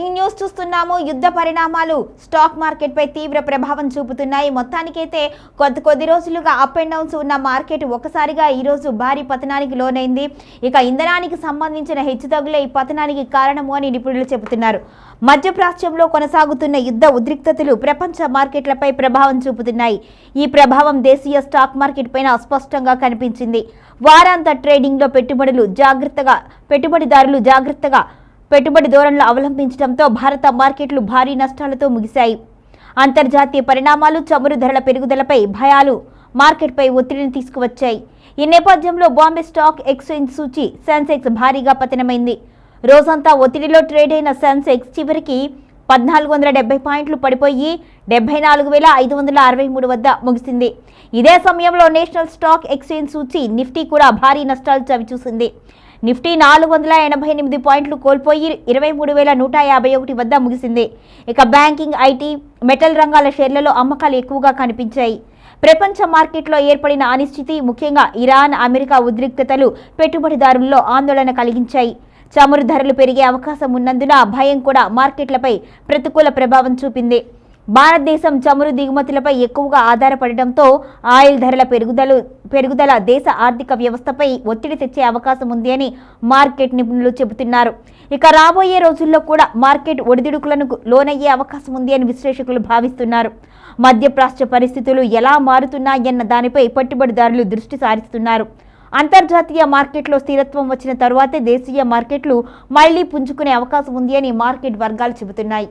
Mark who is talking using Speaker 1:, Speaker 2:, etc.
Speaker 1: ఈ న్యూస్ చూస్తున్నాము. యుద్ధ పరిణామాలు స్టాక్ మార్కెట్ పై తీవ్ర ప్రభావం చూపుతున్నాయి. మొత్తానికైతే కొద్ది రోజులుగా అప్ అండ్ డౌన్స్ ఉన్న మార్కెట్ ఒకసారిగా ఈ రోజు భారీ పతనానికి లోనైంది. ఇక ఇంధనానికి సంబంధించిన హెచ్చుతగ్గులే ఈ పతనానికి కారణము అని నిపుణులు చెబుతున్నారు. మధ్యప్రాచ్యంలో కొనసాగుతున్న యుద్ధ ఉద్రిక్తతలు ప్రపంచ మార్కెట్లపై ప్రభావం చూపుతున్నాయి. ఈ ప్రభావం దేశీయ స్టాక్ మార్కెట్ పైన స్పష్టంగా కనిపించింది. వారాంత ట్రేడింగ్ లో పెట్టుబడిదారులు జాగ్రత్తగా పెట్టుబడి ధోరణులు అవలంబించడంతో భారత మార్కెట్లు భారీ నష్టాలతో ముగిశాయి. అంతర్జాతీయ పరిణామాలు, చమురు ధరల పెరుగుదలపై భయాలు మార్కెట్పై ఒత్తిడిని తీసుకువచ్చాయి. ఈ నేపథ్యంలో బాంబే స్టాక్ ఎక్స్చేంజ్ సూచీ సెన్సెక్స్ భారీగా పతనమైంది. రోజంతా ఒత్తిడిలో ట్రేడ్ అయిన సెన్సెక్స్ చివరికి 1470 పాయింట్లు పడిపోయి 74,563 వద్ద ముగిసింది. ఇదే సమయంలో నేషనల్ స్టాక్ ఎక్స్చేంజ్ సూచీ నిఫ్టీ కూడా భారీ నష్టాలు చవిచూసింది. నిఫ్టీ 488 పాయింట్లు కోల్పోయి 23,151 వద్ద ముగిసింది. ఇక బ్యాంకింగ్, ఐటీ, మెటల్ రంగాల షేర్లలో అమ్మకాలు ఎక్కువగా కనిపించాయి. ప్రపంచ మార్కెట్లో ఏర్పడిన అనిశ్చితి, ముఖ్యంగా ఇరాన్, అమెరికా ఉద్రిక్తతలు పెట్టుబడిదారుల్లో ఆందోళన కలిగించాయి. చమురు ధరలు పెరిగే అవకాశం ఉన్నందున భయం కూడా మార్కెట్లపై ప్రతికూల ప్రభావం చూపింది. భారతదేశం చమురు దిగుమతులపై ఎక్కువగా ఆధారపడటంతో ఆయిల్ ధరల పెరుగుదల దేశ ఆర్థిక వ్యవస్థపై ఒత్తిడి తెచ్చే అవకాశం ఉంది అని మార్కెట్ నిపుణులు చెబుతున్నారు. ఇక రాబోయే రోజుల్లో కూడా మార్కెట్ ఒడిదుడుకులకు లోనయ్యే అవకాశం ఉంది అని విశ్లేషకులు భావిస్తున్నారు. మధ్యప్రాచ్య పరిస్థితులు ఎలా మారుతున్నాయన్న దానిపై పెట్టుబడిదారులు దృష్టి సారిస్తున్నారు. అంతర్జాతీయ మార్కెట్లో స్థిరత్వం వచ్చిన తరువాతే దేశీయ మార్కెట్లు మళ్లీ పుంజుకునే అవకాశం ఉంది అని మార్కెట్ వర్గాలు చెబుతున్నాయి.